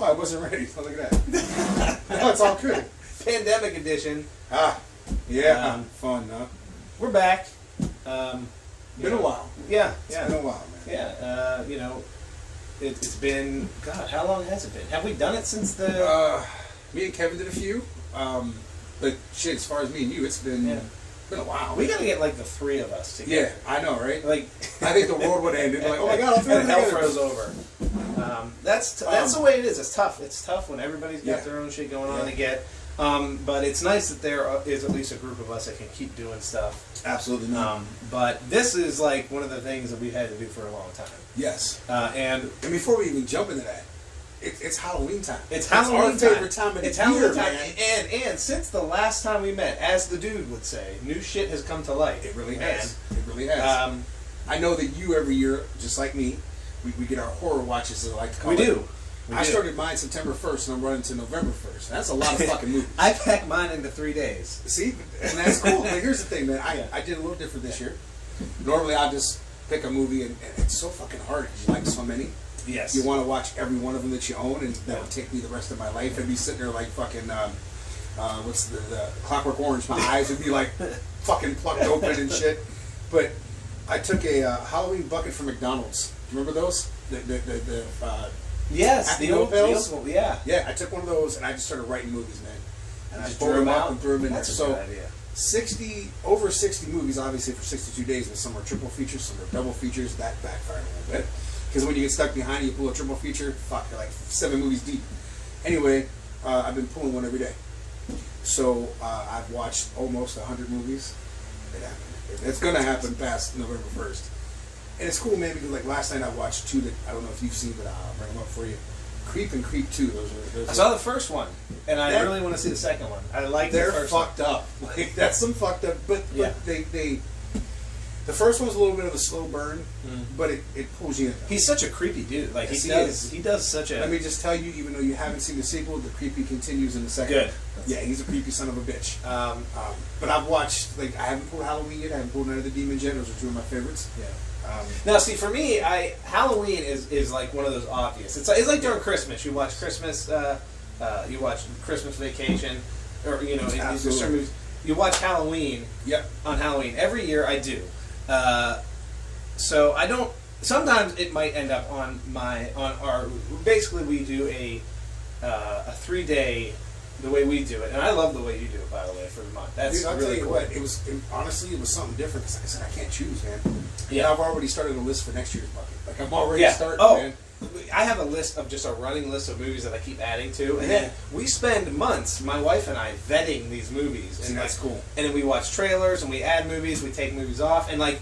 I wasn't ready. So look at that. No, it's all good. Pandemic edition. Yeah, fun, huh? We're back. Been a while. Yeah, It's been a while, man. Yeah, it's been, God, how long has it been? Have we done it since the... Me and Kevin did a few. But shit, as far as me and you, it's been a while. We gotta get like the three of us together. Yeah, I know, right? Like, I think the world would end. It'd be like, oh my God, I'll throw it and hell together. froze over. That's the way it is. It's tough. It's tough when everybody's got their own shit going on to get. But it's nice that there is at least a group of us that can keep doing stuff. Absolutely not. But this is like one of the things that we've had to do for a long time. Yes. And before we even jump into that, it's Halloween time. It's Halloween our time. favorite time of the It's year, Halloween time. man. And since the last time we met, as the dude would say, new shit has come to light. It really has. It really has. I know that you every year, just like me, we get our horror watches, as I like to call it. We do. I started mine September 1st, and I'm running to November 1st. That's a lot of fucking movies. I packed mine into 3 days. See? And that's cool. Like, here's the thing, man. I did a little different this year. Normally, I just pick a movie, and it's so fucking hard because you like so many. Yes. You want to watch every one of them that you own, and that would take me the rest of my life. I'd be sitting there like fucking, what's the Clockwork Orange? My eyes would be like fucking plucked open and shit. But I took a Halloween bucket from McDonald's. Do you remember those? Yes, Happy the old Pills? yeah. Yeah, I took one of those and I just started writing movies, man. And I Just pulled drew them them up out? and threw them in That's there. a good idea. Over 60 movies, obviously, for 62 days, but some are triple features, some are double features. That backfired a little bit. Because when you get stuck behind it, you pull a triple feature, fuck, you're like 7 movies deep. Anyway, I've been pulling one every day. So I've watched almost 100 movies. It happened. It's going to happen past November 1st. And it's cool, man, because like last night I watched 2 that I don't know if you've seen, but I'll bring them up for you. Creep and Creep 2. Those I saw the first one, and I really want to see the second one. I like the first one. They're fucked up. Like, that's some fucked up. But Yeah. they the first one's a little bit of a slow burn, but it pulls you in. He's such a creepy dude. Like Yes, he does such a. Let me just tell you, even though you haven't seen the sequel, the creepy continues in the second. Good. Yeah, he's a creepy son of a bitch. But I've watched, like, I haven't pulled Halloween yet. I haven't pulled none of the Demons yet. Those are 2 of my favorites. Yeah. Now, see, for me, Halloween is like one of those obvious. It's like during Christmas. You watch Christmas. You watch Christmas Vacation, or certain movies. You watch Halloween. Yep. On Halloween every year, I do. So I don't. Sometimes it might end up on our. Basically, we do a 3-day. The way we do it, and I love the way you do it, by the way, for the month. That's Dude, I'll really tell you cool. what, honestly, it was something different, because like I said, I can't choose, man. Yeah. And I've already started a list for next year's bucket. Like, I'm already starting, man. I have a list of just a running list of movies that I keep adding to, and then we spend months, my wife and I, vetting these movies. See, And that's cool. And then we watch trailers, and we add movies, we take movies off, and like,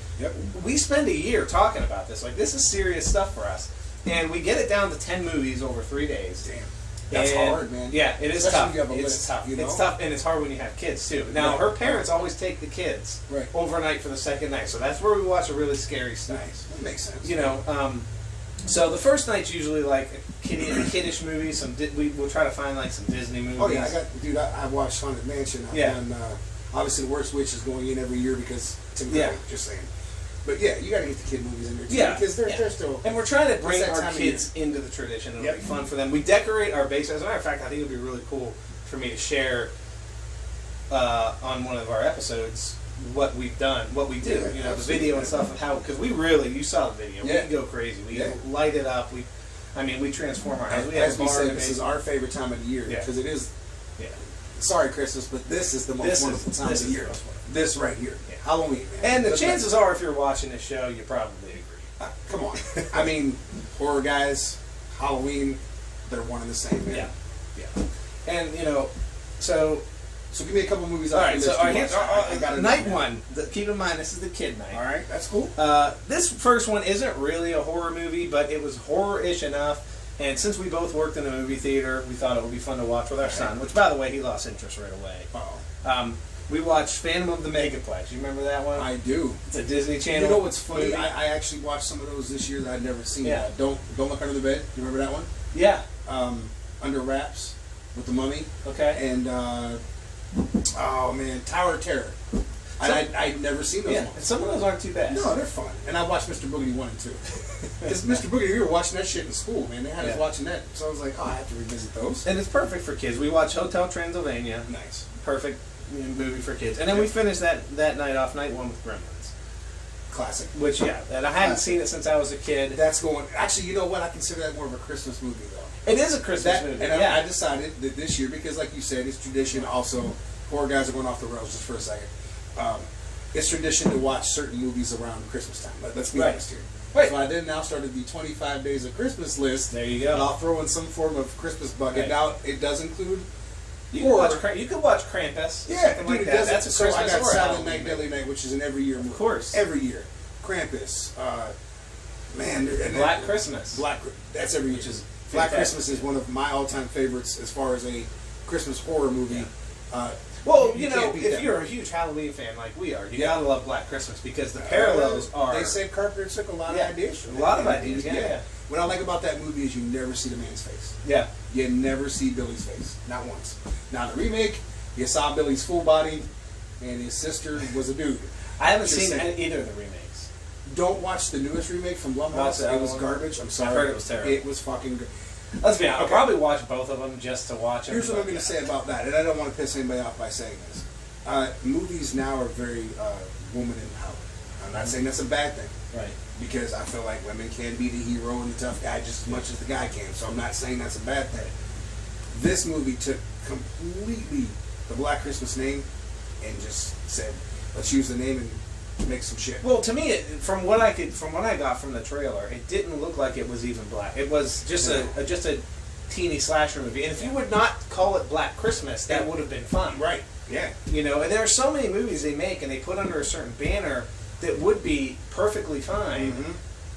we spend a year talking about this. Like, this is serious stuff for us. And we get it down to 10 movies over 3 days. Damn. That's hard, man. Yeah, it is Especially tough. if you have a It's list, tough. you know? It's tough, and it's hard when you have kids too. Now, her parents always take the kids overnight for the second night, so that's where we watch a really scary stuff. Nice. That makes sense. You know, so the first night's usually like kiddish movies. We'll try to find like some Disney movies. Oh yeah, I watched Haunted Mansion. And obviously, The Worst Witch is going in every year because Tim Curry. Just saying. But yeah, you got to get the kid movies in there too, because they're still. And we're trying to bring our kids into the tradition. It'll be fun for them. We decorate our base. As a matter of fact, I think it would be really cool for me to share on one of our episodes what we've done, what we do. The video and stuff, and how, because you saw the video. We go crazy. We light it up. We transform our house. As we said, this is our favorite time of the year because it is. Yeah. Sorry, Christmas, but this is the most wonderful time of the year. This right here. Halloween, man. And the chances are, if you're watching this show, you probably agree. Come on. I mean, horror guys, Halloween, they're one and the same, man. Yeah. And, so give me a couple movies. All right, so I got night one. Keep in mind, this is the kid night. All right, that's cool. This first one isn't really a horror movie, but it was horror-ish enough. And since we both worked in a movie theater, we thought it would be fun to watch with our son, which, by the way, he lost interest right away. Uh-oh. We watched Phantom of the Megaplex. You remember that one? I do. It's a Disney Channel. You know what's funny? I actually watched some of those this year that I'd never seen. Yeah. Don't Look Under the Bed. You remember that one? Yeah. Under Wraps with the Mummy. Okay. And oh man, Tower of Terror. I'd never seen those Yeah, ones. and some of those aren't too bad. No, they're fun. And I watched Mr. Boogedy 1 and 2. Because Mr. Boogedy, we were watching that shit in school, man. They had us watching that. So I was like, oh, I have to revisit those. And it's perfect for kids. We watch Hotel Transylvania. Nice. Perfect movie for kids. And then we finished that night off, night one with Gremlins. Classic. Which, and I hadn't seen it since I was a kid. That's going... Actually, you know what? I consider that more of a Christmas movie, though. It is a Christmas movie. And I decided that this year, because like you said, it's tradition also... Poor guys are going off the rails just for a second. It's tradition to watch certain movies around Christmas time. Let's be honest here. Right. So I then now started the 25 Days of Christmas list. There you go. And I'll throw in some form of Christmas bucket. Right. Now, it does include... You can watch Krampus. Yeah, something dude, like it that. does. That's a So Christmas I got or Silent Halloween Night, movie. Deadly Night, which is an every year movie. Of course. Every year. Krampus. Man. Black Christmas. That's every year. Which is Black fantastic. Christmas is one of my all-time favorites as far as a Christmas horror movie. Well, you you know, can't beat if that you're a movie. huge Halloween fan like we are, you gotta love Black Christmas because the parallels are... They say Carpenter took a lot of ideas from it. A lot of ideas, yeah. What I like about that movie is you never see the man's face. Yeah. You never see Billy's face. Not once. Now, in the remake, you saw Billy's full body, and his sister was a dude. I haven't Just seen saying. either of the remakes. Don't watch the newest remake from Watch Blumhouse. that It was one. garbage. I'm sorry. I heard it was terrible. It was fucking good. Let's be honest, I'll Okay. probably watch both of them just to watch them. Here's what I'm going to say about that, and I don't want to piss anybody off by saying this. Movies now are very woman empowered. I'm not saying that's a bad thing. Right. Because I feel like women can be the hero and the tough guy just as much as the guy can. So I'm not saying that's a bad thing. This movie took completely the Black Christmas name and just said, let's use the name and make some shit. Well, to me, from what I got from the trailer, it didn't look like it was even black. It was just a teeny slasher movie. And if you would not call it Black Christmas, that would have been fun. Right. Yeah. You know, and there are so many movies they make and they put under a certain banner that would be perfectly fine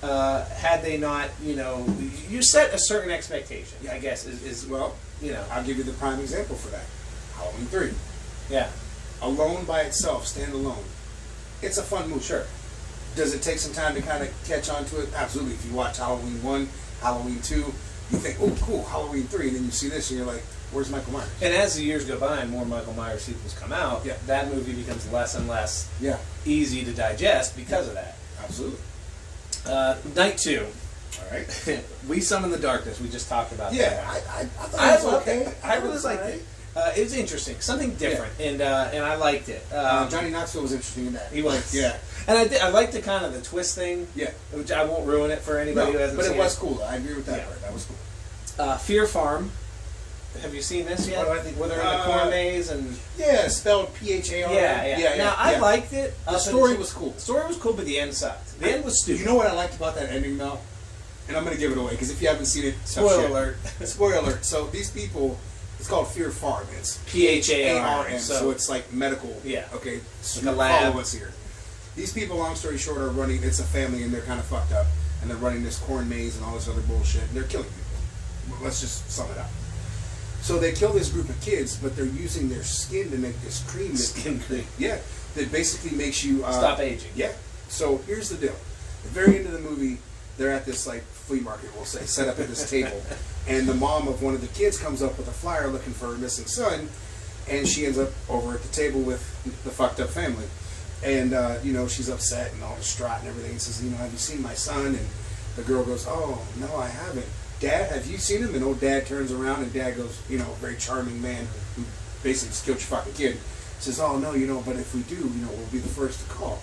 had they not, you know, you set a certain expectation, I guess, is Well, you know. I'll give you the prime example for that. Halloween 3. Yeah. Alone by itself, stand alone. It's a fun movie. Sure. Does it take some time to kind of catch on to it? Absolutely. If you watch Halloween 1, Halloween 2, you think, oh, cool, Halloween 3, and then you see this and you're like, where's Michael Myers? And as the years go by and more Michael Myers sequels come out, that movie becomes less and less easy to digest because of that. Absolutely. Night 2. All right. We Summon the Darkness. We just talked about Yeah, that. I thought it was okay. I really liked it. It was interesting, something different, and I liked it. Johnny Knoxville was interesting in that. He was, Yeah. and I liked the kind of the twist thing. Yeah. Which I won't ruin it for anybody who hasn't but seen it it. was cool. I agree with that part. That was cool. Fear Farm. Have you seen this yet? What do I think? Where they're in the corn maze and Yeah, spelled P-H-A-R. yeah. Now I liked it. The story was cool. The story was cool, but the end sucked. The end was stupid. You know what I liked about that ending, though? And I'm going to give it away, because if you haven't seen it... Spoiler alert. Spoiler alert. So these people... It's called Fear Farm. It's P-H-A-R-M. So it's like medical. Yeah. Okay. So Like a lab. follow us here. These people, long story short, are running... It's a family, and they're kind of fucked up. And they're running this corn maze and all this other bullshit. And they're killing people. Let's just sum it up. So they kill this group of kids, but they're using their skin to make this cream. Skin cream. Yeah. That basically makes you... Stop aging. Yeah. So here's the deal. At the very end of the movie, they're at this like flea market, we'll say, set up at this table, and the mom of one of the kids comes up with a flyer looking for her missing son, and she ends up over at the table with the fucked up family, and you know, she's upset and all distraught and everything, and says, you know, have you seen my son? And the girl goes, oh no, I haven't. Dad, have you seen him? And old dad turns around, and dad goes, you know, very charming man who basically just killed your fucking kid, says, oh no, you know, but if we do, you know, we'll be the first to call.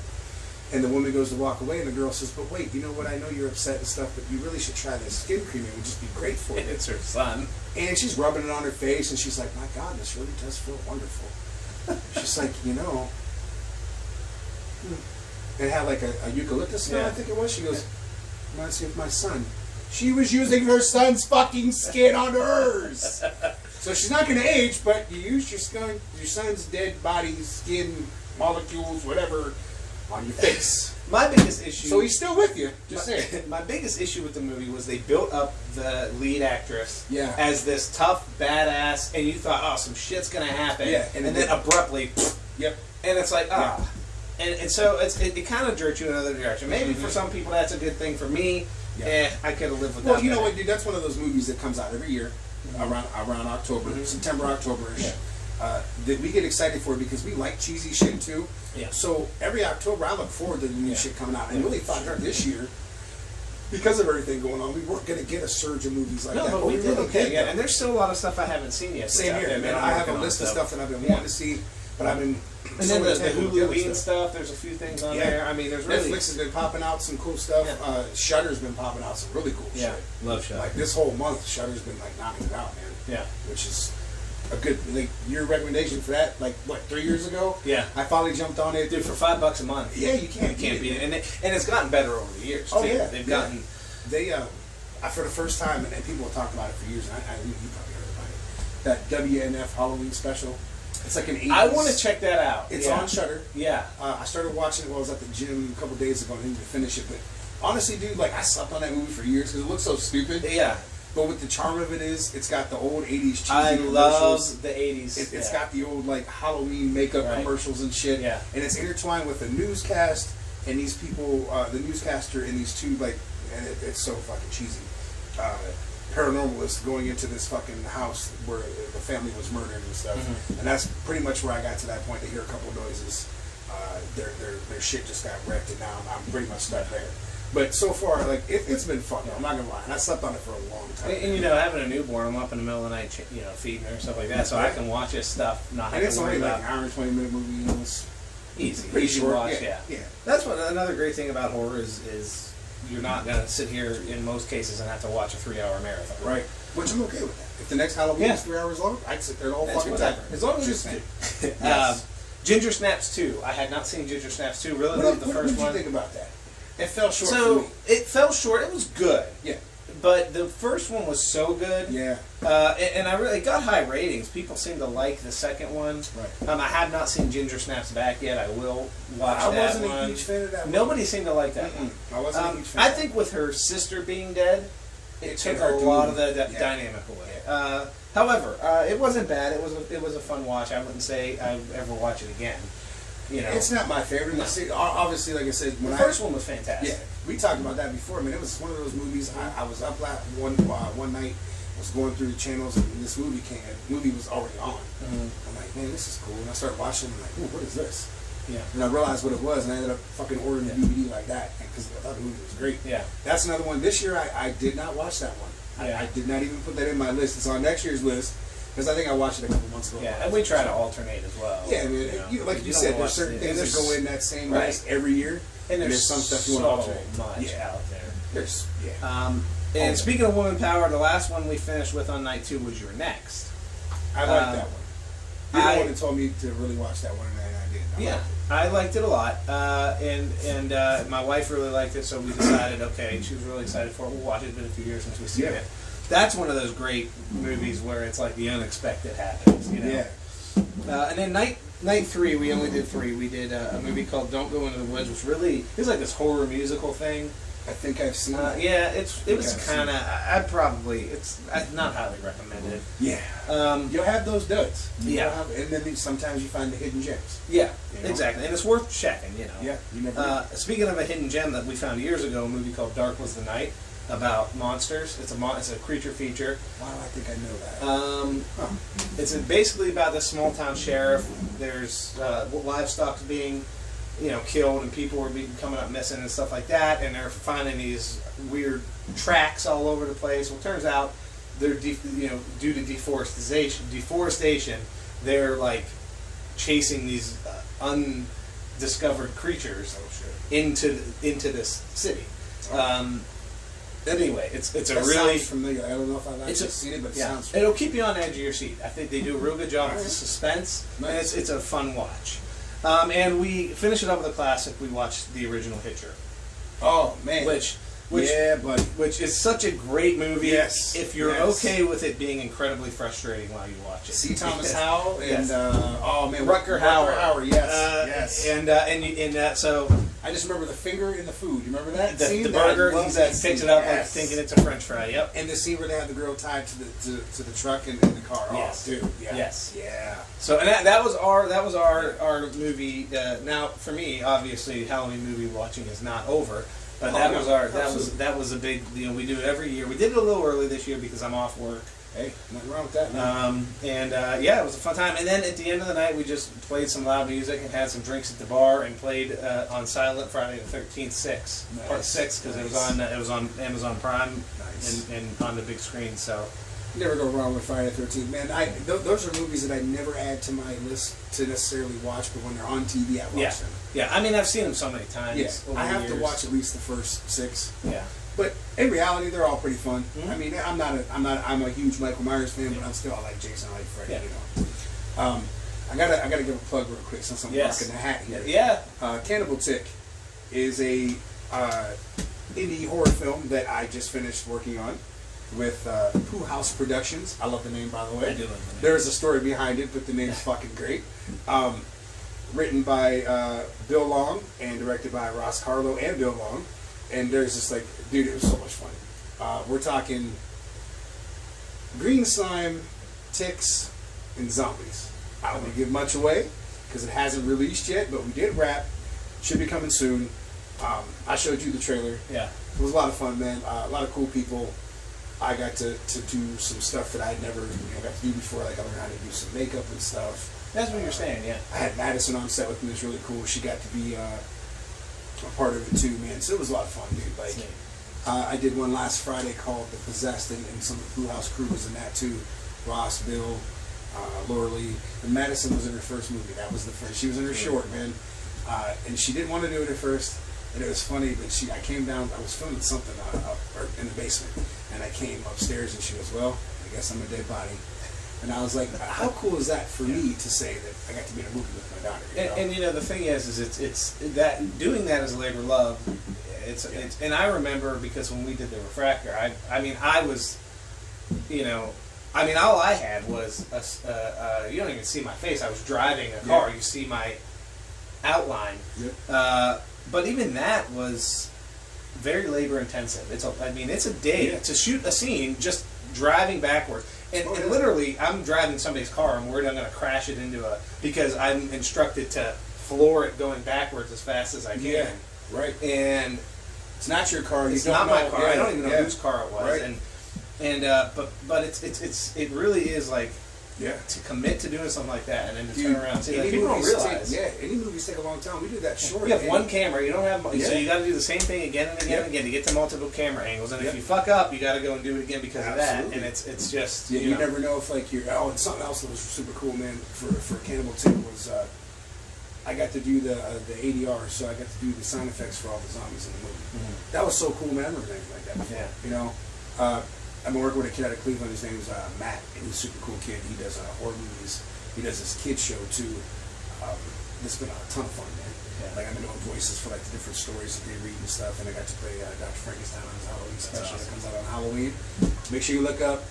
And the woman goes to walk away, and the girl says, but wait, you know what, I know you're upset and stuff, but you really should try this skin cream. It would just be great for you. It's her son. And she's rubbing it on her face, and she's like, my God, this really does feel wonderful. She's like, you know, it had like a eucalyptus smell, I think it was. She goes, reminds me of my son. She was using her son's fucking skin on hers. So she's not going to age, but you use your son's dead body, skin, molecules, whatever, on your face. My biggest issue... So he's still with you, just saying. My biggest issue with the movie was they built up the lead actress Yeah. as this tough badass, and you thought, oh, some shit's going to happen. Yeah, and then abruptly, Yep. and it's like, ah. And so it kind of jerks you in another direction. Maybe for some people that's a good thing. For me, I could have lived with that. Well, you know what, dude? That's one of those movies that comes out every year around October, September, October-ish. that we get excited for because we like cheesy shit too. Yeah. So every October, I look forward to the new shit coming out. And really thought this year, because of everything going on, we weren't going to get a surge of movies like that. But we did really okay. did, Yeah, and there's still a lot of stuff I haven't seen yet. Same here, man. I have a list of stuff that I've been wanting to see, but I've been. And then the Hulu stuff. There's a few things on there. I mean, there's really Netflix has been popping out some cool stuff. Yeah. Shudder's been popping out some really cool shit. Love Shudder. Like this whole month, Shudder's been like knocking it out, man. Yeah. Which is a good your recommendation for that. Like what, 3 years ago? Yeah. I finally jumped on it. Dude, for $5 a month. Yeah, you can't beat it. And it's gotten better over the years. Oh too. yeah, They've gotten. They for the first time, and people have talked about it for years. And you probably heard about it. That WNF Halloween special. It's like an 80s. I want to check that out. It's on Shudder. Yeah. I started watching it while I was at the gym a couple days ago. I didn't even finish it, but honestly, dude, like I slept on that movie for years because it looks so stupid. Yeah. But what the charm of it is, it's got the old '80s cheesy I commercials. love the '80s. It's got the old like Halloween makeup commercials and shit. Yeah. And it's intertwined with a newscast and these people, the newscaster and these two like, and it's so fucking cheesy. Paranormalist going into this fucking house where the family was murdered and stuff, and that's pretty much where I got to that point to hear a couple of noises. Their shit just got wrecked, and now I'm pretty much stuck there. But so far, like it's been fun. I'm not gonna lie, and I slept on it for a long time. And having a newborn, I'm up in the middle of the night, feeding her and stuff like that, so I can watch this stuff. Not and have it's to worry only about like an hour and 20-minute movie. It's easy short. watch. Yeah. That's what another great thing about horror is you're not gonna sit here in most cases and have to watch a 3-hour marathon. Right. Which I'm okay with that. If the next Halloween is 3 hours long, I'd sit there the whole fucking time. As long as it's good. Ginger Snaps 2. I had not seen Ginger Snaps 2. Really loved the first one. What did you think about that? It fell short So, for me. it fell short. It was good. Yeah. But the first one was so good. Yeah. And it got high ratings. People seem to like the second one. Right. I have not seen Ginger Snaps Back yet. I will watch that one. I wasn't a huge fan of that one. Nobody seemed to like that one. I wasn't a huge fan. I think with her sister being dead, it took a lot of the dynamic away. However, it wasn't bad. It was a fun watch. I wouldn't say I would ever watch it again. It's not my favorite. No. See, obviously, like I said, when the first one was fantastic. Yeah, we talked about that before. I mean, it was one of those movies. I was up one night, I was going through the channels, and this movie came. The movie was already on. I'm like, man, this is cool. And I started watching. I'm like, ooh, what is this? Yeah. And I realized what it was, and I ended up fucking ordering the DVD like that because I thought the movie was great. Yeah. That's another one. This year, I did not watch that one. I did not even put that in my list. It's on next year's list. Because I think I watched it a couple months ago. Yeah, and we try to alternate as well. Yeah, I mean, like you said, there's certain things that go in that same list every year. And there's some stuff you want to alternate. Much out there. There's, and speaking of woman power, the last one we finished with on night 2 was Your Next. I like that one. You're the one that told me to really watch that one, and I did. I liked it a lot. And my wife really liked it, so we decided, okay, she was really excited for it. We'll watch it. It's been a few years since we've seen it. That's one of those great movies where it's like the unexpected happens, Yeah. And then night 3, we only did 3. We did a movie called Don't Go Into the Woods, which really is like this horror musical thing. I think I've seen it. Yeah, it was kind of. I'd probably. It's not highly recommended. Yeah. You'll have those duds. And then sometimes you find the hidden gems. Yeah, exactly, and it's worth checking. Yeah. You never know. Speaking of a hidden gem that we found years ago, a movie called Dark Was the Night about monsters. It's a creature feature. Wow, I think I know that. It's basically about this small town sheriff. There's livestock being killed, and people were coming up missing and stuff like that, and they're finding these weird tracks all over the place. Well, it turns out they're due to deforestation, they're like chasing these undiscovered creatures into this city. Anyway, it's a that really sounds familiar. I don't know if I've actually seen it, but it sounds It'll keep you on the edge of your seat. I think they do a real good job with the suspense, Nice. and it's a fun watch. And we finish it up with a classic. We watched the original Hitcher. Oh man, Which yeah, buddy. Which is such a great movie. Yes. If you're Yes. okay with it being incredibly frustrating while you watch it. C. Thomas Howell and Yes. oh man, Rutger Hauer. Yes, yes. So I just remember the finger in the food. You remember that scene? the burger, I love he that picks scene. it up like Yes. thinking it's a French fry. Yep. And the scene where they have the girl tied to the truck and the car. Yes. Oh, dude. Yeah. Yes. Yeah. So and that was our movie. Now for me, obviously, Halloween movie watching is not over. But that was a big. We do it every year. We did it a little early this year because I'm off work. Hey, nothing wrong with that, man. Yeah, it was a fun time. And then at the end of the night, we just played some loud music and had some drinks at the bar and played on Silent Friday the 13th 6, part 6, because it was on Amazon Prime and on the big screen. So never go wrong with Friday the 13th, man. Those are movies that I never add to my list to necessarily watch, but when they're on TV, I watch them. Yeah, I mean, I've seen them so many times. Yeah, over I the have years. to watch at least the first 6. Yeah. But in reality, they're all pretty fun. Mm-hmm. I mean, I'm a huge Michael Myers fan, but I'm still I like Jason, I like Freddy. Yeah. You know, I gotta give a plug real quick since I'm rocking the hat here. Yeah. Cannibal Tick is a indie horror film that I just finished working on with Pooh House Productions. I love the name, by the way. I do love the name. There's a story behind it, but the name's fucking great. Written by Bill Long and directed by Ross Carlo and Bill Long. And there's just like, dude, it was so much fun. We're talking green slime, ticks, and zombies. I don't want to give much away because it hasn't released yet, but we did wrap. Should be coming soon. I showed you the trailer. Yeah. It was a lot of fun, man. A lot of cool people. I got to do some stuff that I'd never got to do before. Like I learned how to do some makeup and stuff. That's what you're saying, yeah. I had Madison on set with me. It was really cool. She got to be a part of it too, man. So it was a lot of fun, dude. Like, I did one last Friday called The Possessed, and some of the Blue House crew was in that too. Ross, Bill, Laura Lee, and Madison was in her first movie. That was the first. She was in her short, man, and she didn't want to do it at first. And it was funny, but I came down. I was filming something up or in the basement, and I came upstairs, and she goes, "Well, I guess I'm a dead body." And I was like, how cool is that for me to say that I got to be in a movie with my daughter? You know? And you know, the thing is it's that doing that as a labor of love. It's and I remember because when we did the Refractor, I was, you know, all I had was you don't even see my face. I was driving a car. You see my outline. But even that was very labor intensive. It's a day to shoot a scene just driving backwards. And literally, I'm driving somebody's car. I'm worried I'm going to crash it because I'm instructed to floor it going backwards as fast as I can. Yeah, right. And it's not your car. It's not my car. I don't even know whose car it was. Right. But it really is like to commit to doing something like that and then to turn around and see that people don't realize. Any movies take a long time. We did that short. You have one camera. You don't have so you got to do the same thing again and again and again to get to multiple camera angles. And if you fuck up, you got to go and do it again because of that. And it's just you never know if like you're. Oh, and something else that was super cool, man. For Cannibal Tick was I got to do the ADR, so I got to do the sound effects for all the zombies in the movie. Mm-hmm. That was so cool, man. I've never done anything like that before. You know. I've been working with a kid out of Cleveland. His name's Matt, and he's a super cool kid. He does horror movies. He does this kid show too. It's been a ton of fun, man. Like I've been doing voices for like the different stories that they read and stuff, and I got to play Dr. Frankenstein on his Halloween special that comes out on Halloween. Make sure you look up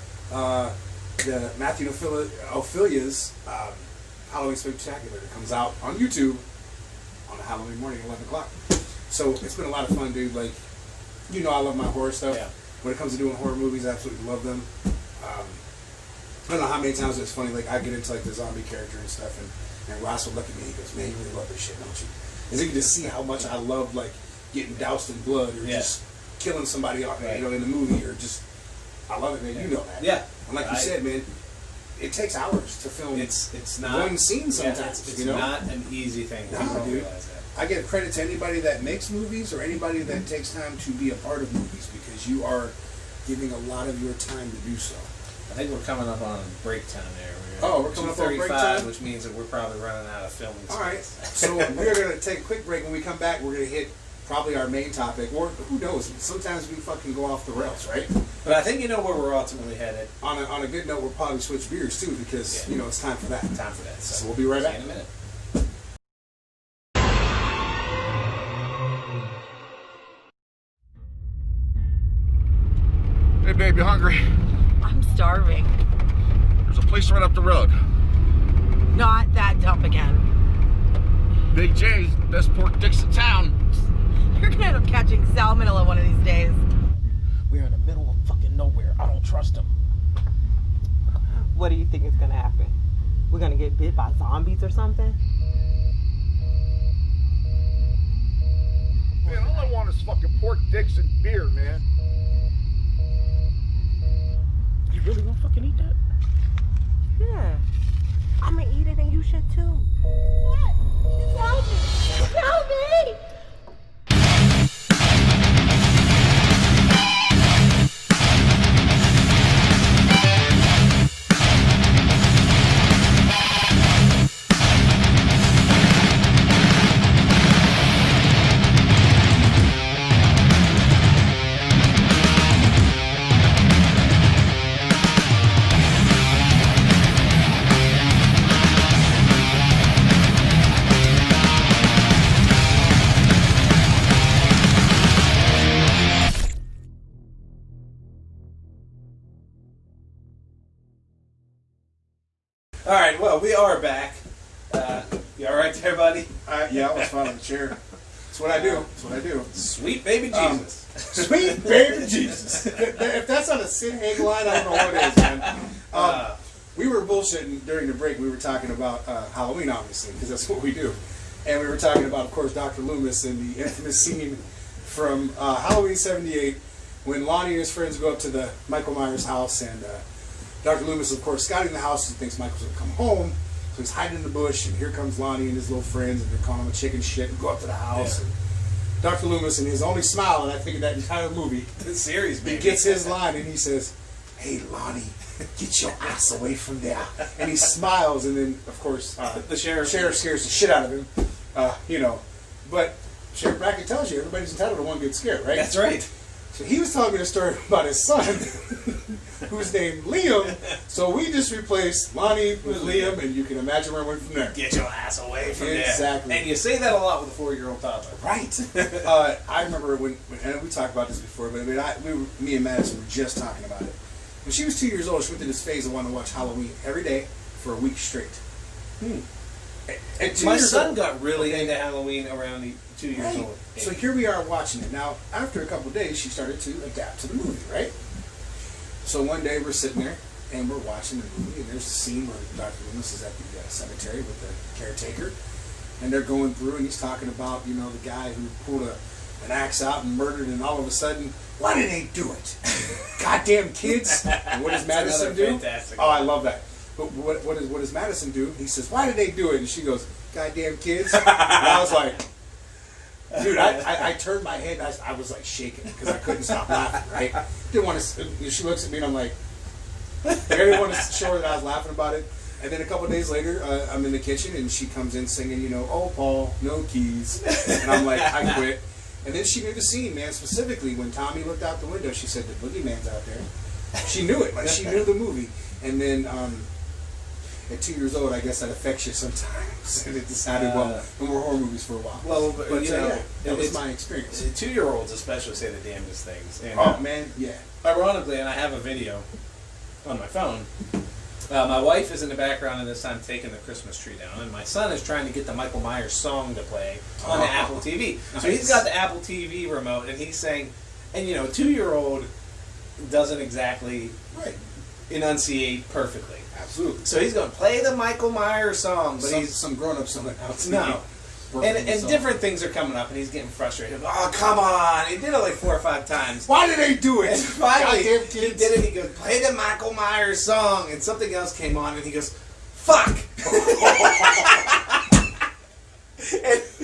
the Matthew Ophelia's Halloween Spectacular. It comes out on YouTube on a Halloween morning, 11 o'clock. So it's been a lot of fun, dude. Like, you know, I love my horror stuff. When it comes to doing horror movies, I absolutely love them. I don't know how many times it's funny, like I get into like the zombie character and stuff, and Ross will look at me and he goes, "Man, you really love this shit, don't you?" And so you can just see how much I love like getting doused in blood or just killing somebody off, you know, in the movie, or just I love it, man. You know that. Yeah. And like you said, man, it takes hours to film. It's not one scene sometimes. It's you know? not an easy thing. No, dude. I give credit to anybody that makes movies or anybody that takes time to be a part of movies because you are giving a lot of your time to do so. I think we're coming up on break time there. We're coming up on break time? Which means that we're probably running out of filming space. All right. So we're going to take a quick break. When we come back, we're going to hit probably our main topic, or who knows, sometimes we fucking go off the rails, right? But I think you know where we're ultimately headed. On a good note, we'll probably switch gears too because, you know, it's time for that. So we'll be right back. See you in a minute. Hey babe, you hungry? I'm starving. There's a place right up the road. Not that dump again. Big J's, best pork dicks in town. You're gonna end up catching salmonella one of these days. We're in the middle of fucking nowhere. I don't trust them. What do you think is gonna happen? We're gonna get bit by zombies or something? Man, all I want is fucking pork dicks and beer, man. You really gonna fucking eat that? Yeah. I'm gonna eat it and you should too. What? Tell me. Tell me. All right, well, we are back. You all right there, buddy? Yeah, I was fine on the chair. That's what I do. That's what I do. Sweet baby Jesus. Sweet baby Jesus. If that's not a Sid Haig line, I don't know what it is, man. We were bullshitting during the break. We were talking about Halloween, obviously, because that's what we do. And we were talking about, of course, Dr. Loomis and the infamous scene from Halloween '78 when Lonnie and his friends go up to the Michael Myers house, and Dr. Loomis, of course, scouting the house, he thinks Michael's going to come home. So he's hiding in the bush, and here comes Lonnie and his little friends, and they're calling him a chicken shit, and go up to the house. Yeah. And Dr. Loomis, and his only smile, and I think of that entire movie, The series, he baby. gets his line, and he says, "Hey, Lonnie, get your ass away from there." And he smiles, and then, of course, The sheriff. scares the shit out of him. But Sheriff Brackett tells you everybody's entitled to one good scare, right? That's right. So he was telling me a story about his son, who's named Liam. So we just replaced Lonnie with Liam, and you can imagine where I went from there. Get your ass away from there. Exactly. And you say that a lot with a 4-year-old toddler. Right. I remember when and we talked about this before, but me and Madison were just talking about it. When she was 2 years old, she went through this phase of wanting to watch Halloween every day for a week straight. At 2 My years son old- got really into Halloween around 2 years Right. old. So here we are watching it. Now, after a couple of days, she started to adapt to the movie, right? So one day we're sitting there and we're watching the movie, and there's a scene where Dr. Loomis is at the cemetery with the caretaker, and they're going through, and he's talking about, the guy who pulled an axe out and murdered, and all of a sudden, why did they do it? Goddamn kids! And what does That's Madison another do? fantastic Oh, I one. love that. But what does Madison do? He says, "Why did they do it?" And she goes, "Goddamn kids!" And I was like, dude, I turned my head. I was like shaking because I couldn't stop laughing. Right? Didn't want to. She looks at me and I'm like, I didn't want to show her that I was laughing about it. And then a couple of days later, I'm in the kitchen and she comes in singing, "Oh Paul, no keys," and I'm like, I quit. And then she knew the scene, man. Specifically, when Tommy looked out the window, she said, "The boogeyman's out there." She knew it. Like she knew the movie. And then at 2 years old, I guess that affects you sometimes. And it decided, no more horror movies for a while. Well, but yeah, that was my experience. 2-year-olds especially say the damnedest things. And, Oh man, yeah. ironically, and I have a video on my phone. My wife is in the background at this time taking the Christmas tree down, and my son is trying to get the Michael Myers song to play on the Apple TV. So he's got the Apple TV remote, and he's saying, and a 2-year-old doesn't exactly enunciate perfectly. Absolutely. So he's going to play the Michael Myers song, but some grown-ups on the house. no. And different things are coming up, and he's getting frustrated. Oh, come on! He did it like 4 or 5 times. Why did they do it? And finally, Goddamn he kids. did it. He goes, "Play the Michael Myers song," and something else came on, and he goes, "Fuck!"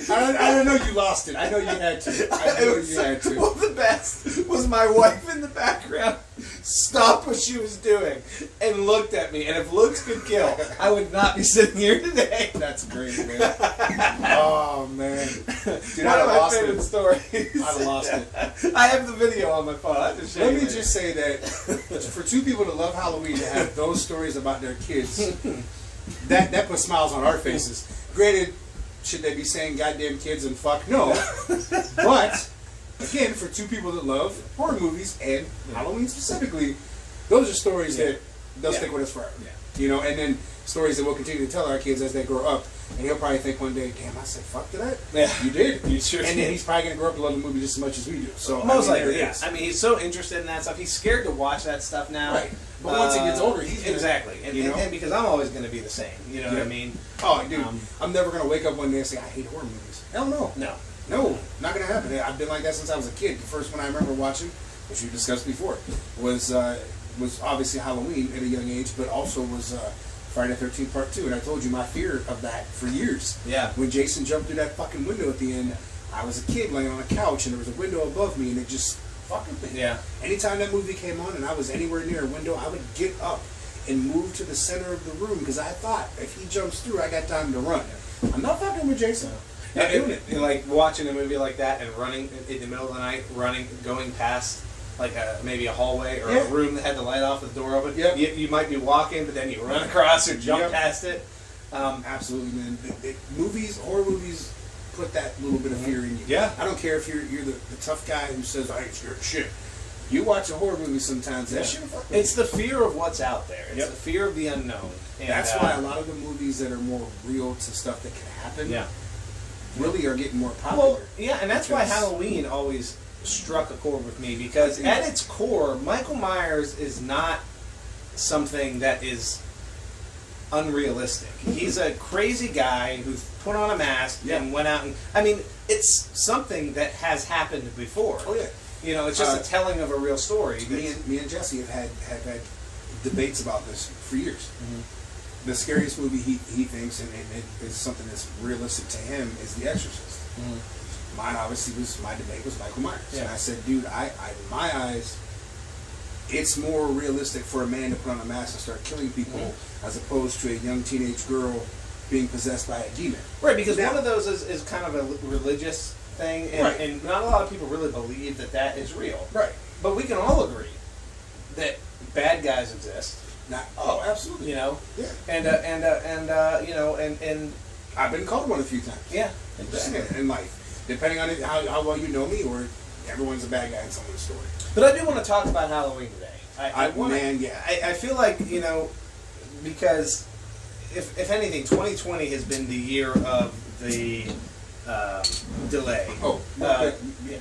I don't know you lost it. I know you had to. Well, the best was my wife in the background stopped what she was doing and looked at me. And if looks could kill, I would not be sitting here today. That's great, man. Oh man, dude, One I of my lost favorite it. stories. I lost it. I have the video on my phone. I have to show Let you me later. just say that for two people to love Halloween to have those stories about their kids, that puts smiles on our faces. Granted, should they be saying "goddamn kids" and "fuck"? No, but again, for two people that love horror movies and Halloween specifically, those are stories that they'll stick with us forever. Yeah. And then stories that we'll continue to tell our kids as they grow up. And he'll probably think one day, "Damn, I said fuck to that." Yeah. You did. You sure And did. then he's probably gonna grow up to love the movie just as much as we do. So Most I mean, likely, there it yeah. is. I mean, he's so interested in that stuff. He's scared to watch that stuff now. Right. But once he gets older, he's gonna, exactly. And, you know? and because I'm always going to be the same. You know what I Yeah. mean? Oh, dude, I'm never gonna wake up one day and say I hate horror movies. Hell no. No. No, not gonna happen. I've been like that since I was a kid. The first one I remember watching, which we discussed before, was was obviously Halloween at a young age, but also was Friday the 13th Part 2. And I told you my fear of that for years. Yeah. When Jason jumped through that fucking window at the end, I was a kid laying on a couch and there was a window above me and it just fucking me. Yeah. Anytime that movie came on and I was anywhere near a window, I would get up and move to the center of the room because I thought if he jumps through, I got time to run. I'm not fucking with Jason. Not doing it. And like watching a movie like that and running in the middle of the night, going past like maybe a hallway or a room that had the light off, the door open. Yep. You might be walking, but then you run across or jump Yep. past it. Absolutely, man. Horror movies put that little bit of fear in you. Yeah. I don't care if you're the tough guy who says, I ain't scared of shit. You watch a horror movie sometimes, that shit will fuck with It's the fear of what's out there. It's the fear of the unknown. And, that's why a lot of the movies that are more real to stuff that can happen Yeah. really are getting more popular. Well, yeah, and that's why Halloween always struck a chord with me because at its core, Michael Myers is not something that is unrealistic. He's a crazy guy who put on a mask and went out and I mean, it's something that has happened before. Oh yeah. You know, it's just a telling of a real story. Me and Jesse have had debates about this for years. Mm-hmm. The scariest movie he thinks, and it is something that's realistic to him, is The Exorcist. Mm-hmm. Mine obviously my debate was Michael Myers. Yeah. And I said, dude, I in my eyes, it's more realistic for a man to put on a mask and start killing people as opposed to a young teenage girl being possessed by a demon. Right, because one of those is kind of a religious thing, and not a lot of people really believe that is real. Right. But we can all agree that bad guys exist. Oh, absolutely. You know. Yeah. And you know, and I've been called one a few times. yeah, Exactly. In life, depending on how well you know me, or everyone's a bad guy in someone's story. But I do want to talk about Halloween today. I feel like, you know, because if anything, 2020 has been the year of the delay. Oh,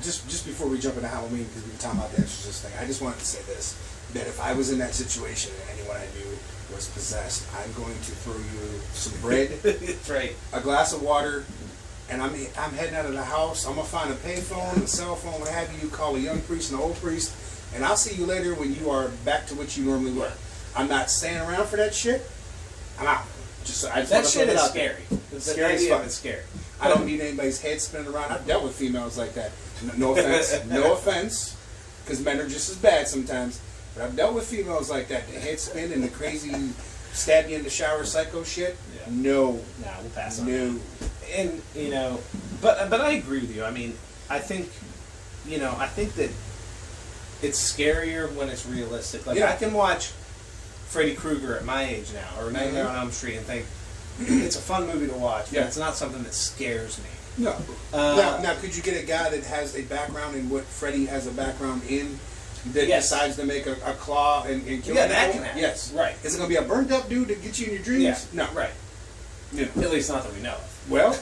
just before we jump into Halloween, because we were talking about the Exorcist thing, I just wanted to say this: that if I was in that situation and anyone I knew was possessed, I'm going to throw you some bread, That's right. a glass of water, and I'm heading out of the house. I'm gonna find a payphone, a cell phone, what have you. Call a young priest and an old priest, and I'll see you later when you are back to what you normally were. I'm not staying around for that shit. I'm out. That shit is scary. It's scary as fuck. It's scary. I don't need anybody's head spinning around. I've dealt with females like that. No offense. No offense. Because men are just as bad sometimes. But I've dealt with females like that. The head spin and the crazy stab you in the shower psycho shit. Yeah. No. Nah, we'll pass on. No. And, you know, but I agree with you. I mean, I think that it's scarier when it's realistic. Like, I can watch Freddy Krueger at my age now, or Nightmare on Elm Street, and think it's a fun movie to watch, but it's not something that scares me. No. Now, could you get a guy that has a background in what Freddy has a background in that decides to make a claw and kill people? Yeah, that can happen. Yes. Right. Is it going to be a burnt up dude to get you in your dreams? Yeah. No. Right. Yeah. At least not that we know of. Well,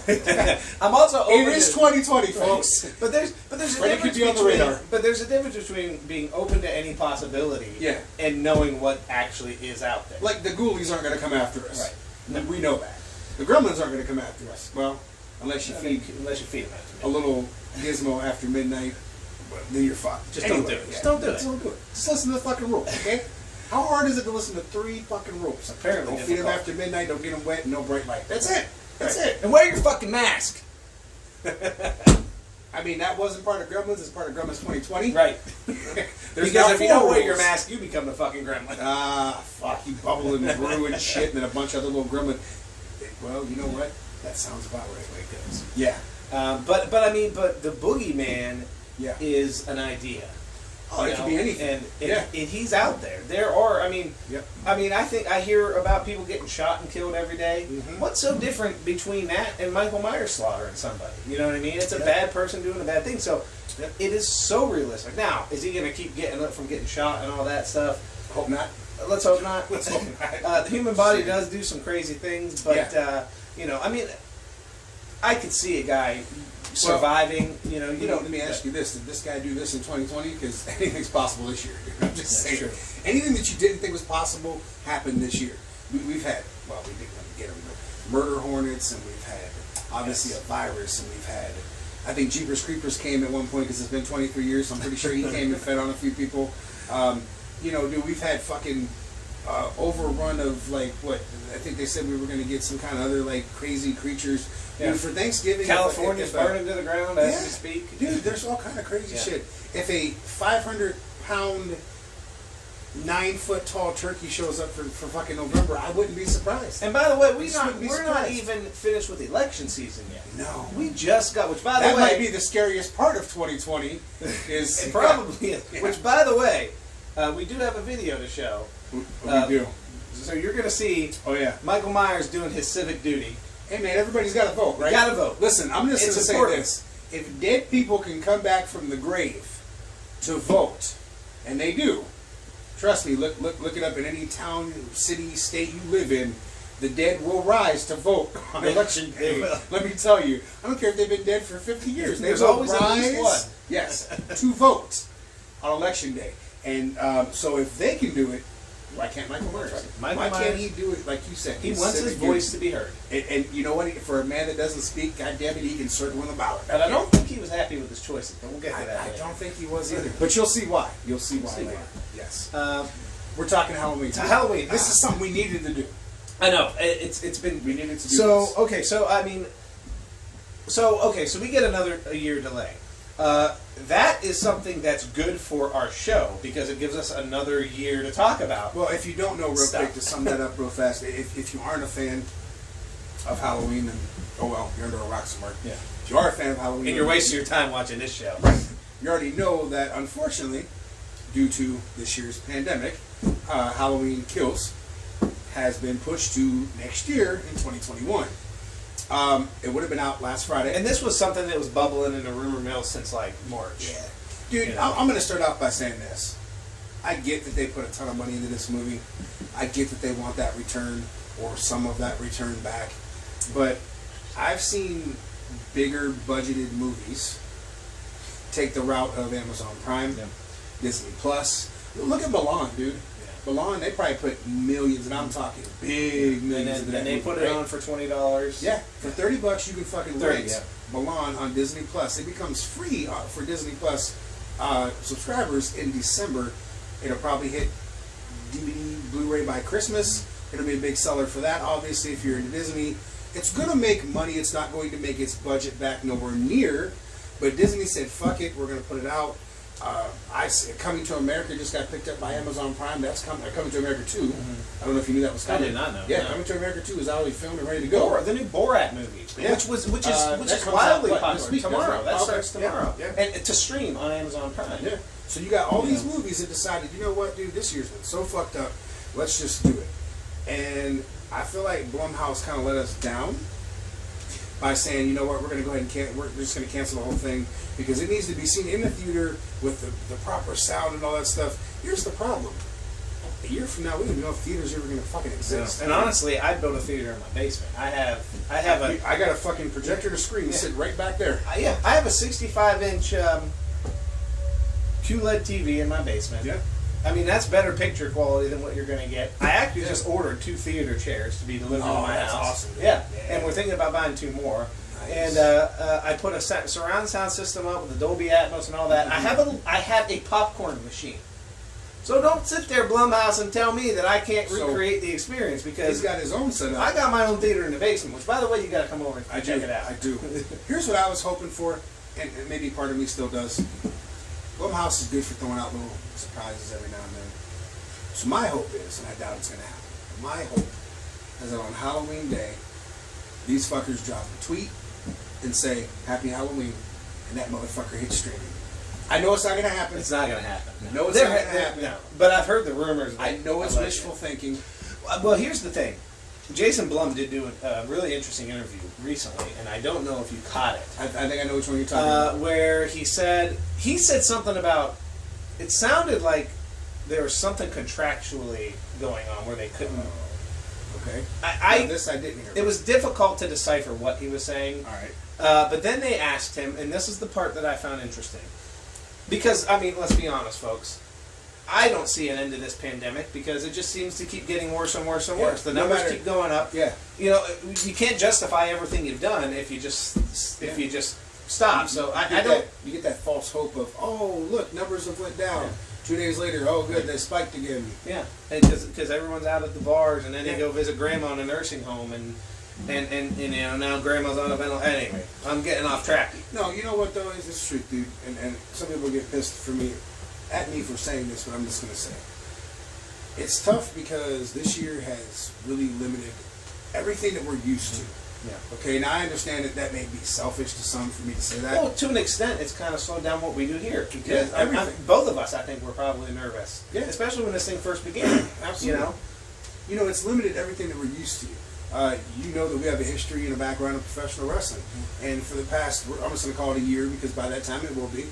I'm also open it is 2020, folks. But there's a Freddy difference could be on the between, radar. but there's a difference between being open to any possibility and knowing what actually is out there. Like the ghoulies aren't going to come after us. Right. We know that. The gremlins aren't going to come after us. Well, unless you feed them after a little gizmo after midnight, then you're fucked. Just don't do it. Just don't do it. Just don't do it. Just listen to the fucking rules, okay? How hard is it to listen to 3 fucking rules? Apparently don't feed them after midnight. Don't get them wet. No bright light. That's it. That's it. And wear your fucking mask. I mean, that wasn't part of Gremlins. It's part of Gremlins 2020. Right. Because Because if you don't wear your mask, you become the fucking gremlin. Fuck, you bubbling and brewing shit, and then a bunch of other little gremlin. Well, you know what? That sounds about right the way it goes. Yeah. But the boogeyman is an idea. Oh, it could be anything. And he's out there. There are, I mean, I think I hear about people getting shot and killed every day. Mm-hmm. What's so different between that and Michael Myers slaughtering somebody? You know what I mean? It's a bad person doing a bad thing. So it is so realistic. Now, is he going to keep getting up from getting shot and all that stuff? Hope not. Let's hope not. Let's hope not. The human body does do some crazy things, but you know, I mean, I could see a guy surviving. Let me ask you this: did this guy do this in 2020? Because anything's possible this year. I'm just saying. True. Anything that you didn't think was possible happened this year. We've had, well, we didn't get them, but murder hornets, and we've had obviously a virus, and we've had. I think Jeepers Creepers came at one point because it's been 23 years. So I'm pretty sure he came and fed on a few people. you know, dude, we've had fucking overrun of like what I think they said we were going to get some kind of other like crazy creatures. Yeah. Dude, for Thanksgiving, California's burning to the ground as yeah, we speak. Dude, there's all kind of crazy Yeah. shit. If a 500-pound, 9-foot tall turkey shows up for fucking November, I wouldn't be surprised. And by the way, Just wouldn't be we're not surprised. even finished with election season yet. No. We just got, which by That the way, might be the scariest part of 2020. Is it probably is. Yeah. Which by the way, we do have a video to show. What we do? So you're going to see Oh yeah. Michael Myers doing his civic duty. Hey man, everybody's got to vote, right? Gotta vote. Listen, I'm just going to It's say important. this: if dead people can come back from the grave to vote, and they do, trust me. Look it up in any town, city, state you live in. The dead will rise to vote on election They day. will. Let me tell you, I don't care if they've been dead for 50 years. They There's will always at rise, least one. yes, to vote on election day. And so if they can do it, why can't Michael Myers? Michael Why can't Myers- he do it like you said? He He's wants his civic voice duty. to be heard. And you know what? For a man that doesn't speak, God damn it, he can circle in the ballot. And I don't think he was happy with his choices, but we'll get to that I later. don't think he was either. But you'll see why. You'll see why see later. why. Yes. We're We're talking Halloween. To Halloween. This is something we needed to do. I know it's been We needed to do so this. okay. So I mean, so we get a year delay. That is something that's good for our show because it gives us another year to talk about. Well, if you don't know, real Stop. quick, to sum that up real fast, if you aren't a fan of Halloween, then oh well, you're under a rock somewhere. Yeah. If you are a fan of Halloween, And you're wasting your time watching this show. you already know that unfortunately, due to this year's pandemic, Halloween Kills has been pushed to next year in 2021. It would have been out last Friday. And this was something that was bubbling in the rumor mill since like March. Yeah. Dude, You know? I'm going to start off by saying this. I get that they put a ton of money into this movie. I get that they want that return or some of that return back. But I've seen bigger budgeted movies take the route of Amazon Prime, Yeah. Disney Plus. Look at Milan, dude. Milan, they probably put millions, and I'm talking big And millions. into then that they movie, put it right? on for $20. Yeah, for $30 you can fucking 30, rent yeah. Milan on Disney Plus. It becomes free for Disney Plus subscribers in December. It'll probably hit DVD, Blu-ray by Christmas. It'll be a big seller for that. Obviously, if you're into Disney, it's going to make money. It's not going to make its budget back nowhere near. But Disney said, "Fuck it, we're going to put it out." Coming to America just got picked up by Amazon Prime. That's Coming to America 2. I don't know if you knew that was I coming. did not know. Yeah, No. Coming to America 2 is already filmed and ready to go. The new Borat movie, Yeah. which is That wildly comes out, what, popular. this week, Tomorrow, doesn't it? that Okay. starts tomorrow, Yeah. and to stream on Amazon Prime. Yeah. So you got all these movies that decided, you know what, dude, this year's been so fucked up. Let's just do it. And I feel like Blumhouse kind of let us down by saying, you know what, we're going to go ahead and we're just going to cancel the whole thing because it needs to be seen in the theater with the proper sound and all that stuff. Here's the problem. A year from now, we don't even know if theaters are ever going to fucking exist. And honestly, I built a theater in my basement. I have a I got a fucking projector to screen sitting right back there. I have a 65-inch QLED TV in my basement. Yeah. I mean, that's better picture quality than what you're going to get. I actually just ordered 2 theater chairs to be delivered to my that's house. awesome, dude. Yeah. Yeah. And we're thinking about buying 2 more. Nice. And I put a surround sound system up with the Dolby Atmos and all that. I have a popcorn machine. So don't sit there, Blumhouse, and tell me that I can't So, recreate the experience He's because got his own setup. I got my own theater in the basement. Which, by the way, you got to come over and I check do. it out. I do. Here's what I was hoping for, and maybe part of me still does. Blumhouse is good for throwing out little surprises every now and then. So my hope is, and I doubt it's going to happen, my hope is that on Halloween Day, these fuckers drop a tweet and say, "Happy Halloween," and that motherfucker hits streaming. I know it's not going to happen. It's not going to happen. No, it's not going to happen. No. But I've heard the rumors. I know it's like wishful thinking. Well, here's the thing. Jason Blum did do a really interesting interview recently, and I don't know if you caught it, I think I know which one you're talking about. where he said something about. It sounded like there was something contractually going on where they couldn't. Okay. I This I didn't hear. it was difficult to decipher what he was saying. All right. But then they asked him, and this is the part that I found interesting. Because, I mean, let's be honest, folks. I don't see an end to this pandemic because it just seems to keep getting worse and worse and Yeah, worse. The no numbers matter- keep going up. Yeah. You know, you can't justify everything you've done if you just stop. So I don't. You get that false hope of, oh, look, numbers have went down. Yeah. 2 days later, oh good, they spiked again. Yeah, because everyone's out at the bars, and then they go visit grandma in a nursing home, and you know, now grandma's on a ventilator. Anyway, I'm getting off track. No, you know what though, is this truth, dude, and some people get pissed at me for saying this, but I'm just gonna say it. It's tough because this year has really limited everything that we're used to. Yeah. Okay, now I understand that may be selfish to some for me to say that. Well, to an extent, it's kind of slowed down what we do here because everything. Both of us, I think, were probably nervous. Yeah. Especially when this thing first began. Absolutely. You know, it's limited everything that we're used to. You know that we have a history and a background in professional wrestling, and for the past, I'm just going to call it a year because by that time it will be.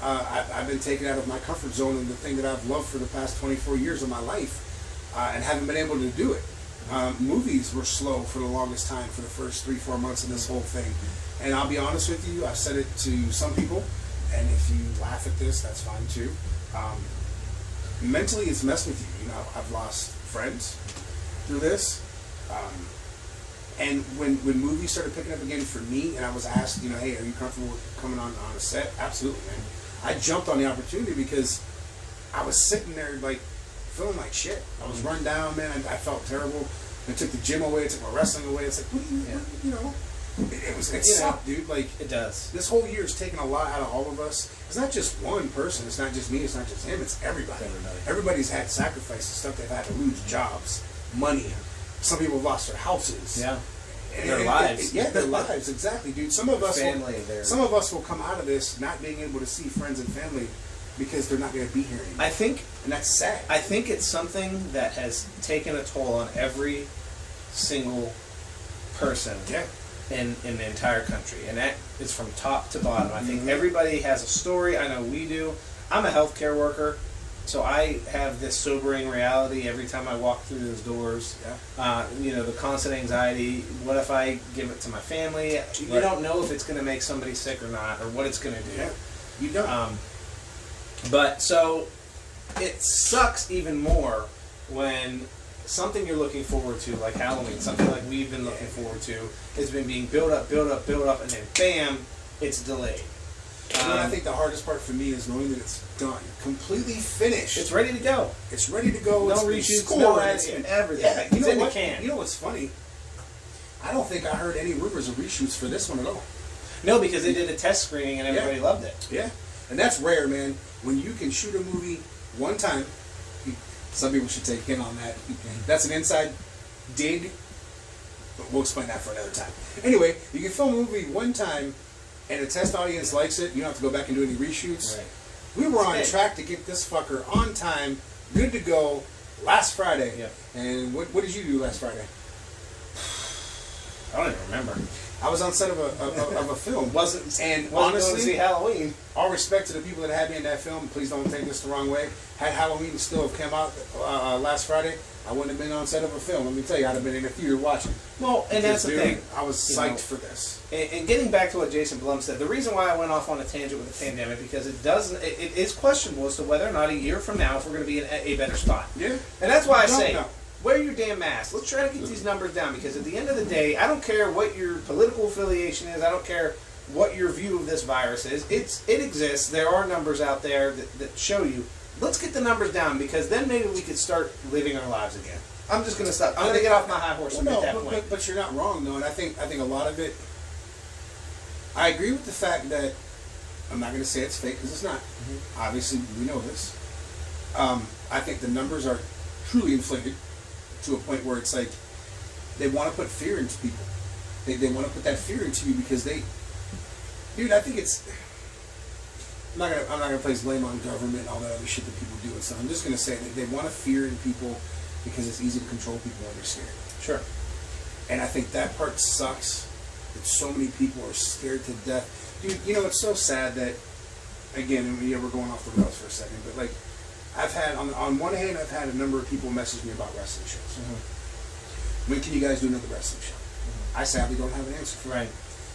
I've been taken out of my comfort zone and the thing that I've loved for the past 24 years of my life, and haven't been able to do it. Movies were slow for the longest time for the first 3-4 months of this whole thing. And I'll be honest with you, I've said it to some people, and if you laugh at this, that's fine too. Mentally, it's messed with you. You know, I've lost friends through this. And when movies started picking up again for me, and I was asked, you know, hey, are you comfortable with coming on a set? Absolutely, man. I jumped on the opportunity because I was sitting there like feeling like shit. I was run down, man. I felt terrible. I took the gym away. I took my wrestling away. It's like, what do you know? It sucked, dude. Like, it does. This whole year has taken a lot out of all of us. It's not just one person. It's not just me. It's not just him. It's everybody. Everybody's had sacrifices, stuff they've had to lose, jobs, money. Some people have lost their houses. Yeah. Their lives. Their lives. Exactly, dude. Some of us will come out of this not being able to see friends and family because they're not going to be here anymore. And that's sad. I think it's something that has taken a toll on every single person in the entire country, and that is from top to bottom. I think everybody has a story. I know we do. I'm a healthcare worker, so I have this sobering reality every time I walk through those doors. You know, the constant anxiety. What if I give it to my family? You don't know if it's going to make somebody sick or not, or what it's going to do. Yeah. You don't. But so it sucks even more when something you're looking forward to, like Halloween, something like we've been looking forward to, has been being built up, and then bam, it's delayed. And I think the hardest part for me is knowing that it's done, completely finished. It's ready to go. It's ready to go. No it's reshoots, no ads, everything. Yeah, it's in the can. You know what's funny? I don't think I heard any rumors of reshoots for this one at all. No, because they did a test screening and everybody loved it. Yeah, and that's rare, man. When you can shoot a movie one time, some people should take in on that. That's an inside dig, but we'll explain that for another time. Anyway, you can film a movie one time, and a test audience likes it. You don't have to go back and do any reshoots. Right. We were on track to get this fucker on time, good to go, last Friday. Yeah. And what did you do last Friday? I don't even remember. I was on set of a film. Wasn't honestly, going to see Halloween. All respect to the people that had me in that film. Please don't take this the wrong way. Had Halloween still have come out last Friday, I wouldn't have been on set of a film. Let me tell you, I'd have been in a theater watching. Well, and that's the thing. I was psyched for this. And getting back to what Jason Blum said, the reason why I went off on a tangent with the pandemic, because it is questionable as to whether or not a year from now if we're going to be in a better spot. Yeah. And that's why I say, wear your damn mask. Let's try to get these numbers down, because at the end of the day, I don't care what your political affiliation is. I don't care what your view of this virus is. It exists. There are numbers out there that show you. Let's get the numbers down, because then maybe we could start living our lives again. I'm just going to stop. I'm going to get off my high horse and get that point. But you're not wrong, though, and I think a lot of it, I agree with the fact that, I'm not going to say it's fake, because it's not. Obviously, we know this. I think the numbers are truly inflated to a point where it's like they want to put fear into people. They want to put that fear into you because dude, I think it's. I'm not gonna place blame on government and all that other shit that people do and stuff. I'm just gonna say that they want to fear in people because it's easy to control people when they're scared. Sure. And I think that part sucks. That so many people are scared to death. Dude, you know, it's so sad that, again, we're going off the rails for a second, but like, I've had, on one hand, I've had a number of people message me about wrestling shows. When can you guys do another wrestling show? I sadly don't have an answer for it. Right.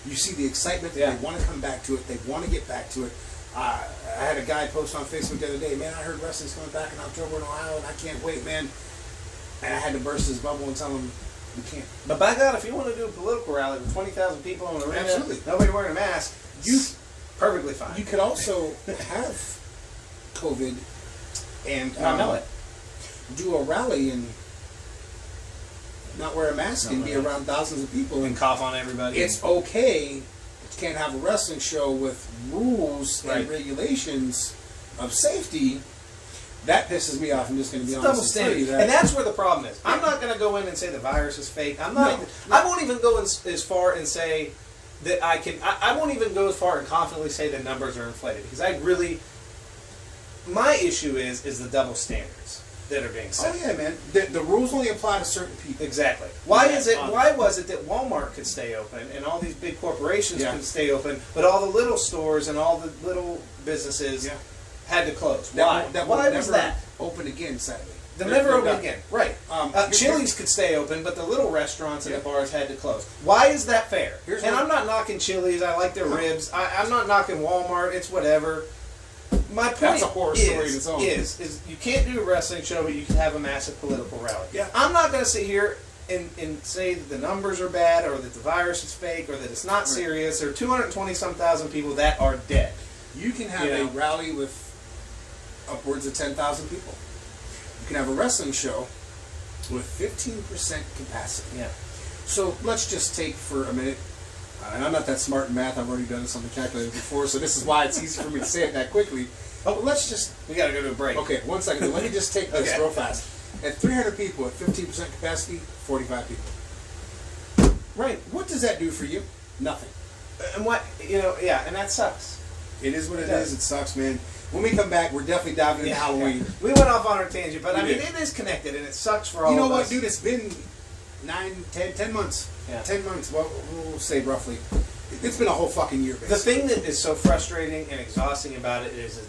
You see the excitement that they want to come back to it. They want to get back to it. I had a guy post on Facebook the other day, man, I heard wrestling's coming back in October in Ohio, and I can't wait, man. And I had to burst his bubble and tell him, we can't. But by God, if you want to do a political rally with 20,000 people in the arena, absolutely, nobody wearing a mask, you perfectly fine. You could also have COVID and I know it. do a rally and not wear a mask and be around thousands of people And cough on everybody. it's okay. But you can't have a wrestling show with rules Right. and regulations of safety. That pisses me off. I'm just going to be It's honest. double and tell you standard, that. and that's where the problem is. I'm not going to go in and say the virus is fake. I'm not. No. I won't even go as far and say that I can. I won't even go as far and confidently say the numbers are inflated because I really. My issue is the double standards that are being set. Oh yeah, man. The rules only apply to certain people. Exactly. Why Yeah, is it? Why was it that Walmart could stay open and all these big corporations Yeah. could stay open, but all the little stores and all the little businesses Yeah. had to close? That Why? will- that Why will was never that? open again, sadly. They'll They're never open done. again. Right. Here's- Chili's could stay open, but the little restaurants and Yeah. the bars had to close. Why is that fair? Here's And what- I'm not knocking Chili's. I like their No. ribs. I'm not knocking Walmart. It's whatever. My point That's a horror story in its own. is you can't do a wrestling show, but you can have a massive political rally. Yeah. I'm not going to sit here and say that the numbers are bad or that the virus is fake or that it's not Right. serious. There are 220-some thousand people that are dead. You can have You a know? rally with upwards of 10,000 people. You can have a wrestling show with 15% capacity. Yeah. So let's just take for a minute, and I'm not that smart in math, I've already done this on the calculator before, so this is why it's easy for me to say it that quickly. But let's just, We got to go to a break. okay, 1 second, let me just take this Okay. real fast. At 300 people at 15% capacity, 45 people. Right. What does that do for you? Nothing. And what, yeah, and that sucks. It is what it does. is. It sucks, man. When we come back, we're definitely diving into Halloween. We went off on our tangent, but We I mean, did. it is connected, and it sucks for all You know of what, us. dude? It's been 10 months. Yeah. 10 months. Well, we'll say roughly. It's been a whole fucking year, basically. The thing that is so frustrating and exhausting about it is it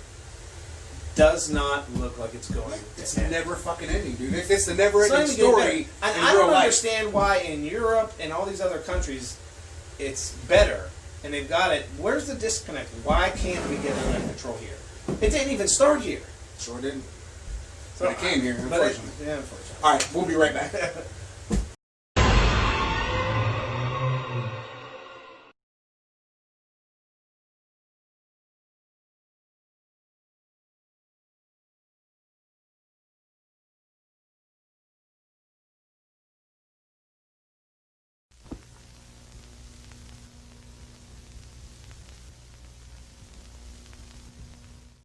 does not look like it's going It's to end. never fucking ending, dude. It's the never It's not ending even getting story better. in And I real don't life. understand why in Europe and all these other countries it's better, and they've got it. Where's the disconnect? Why can't we get it under control here? It didn't even start here. Sure didn't. But it came here, But unfortunately. yeah, unfortunately. All right, we'll be right back.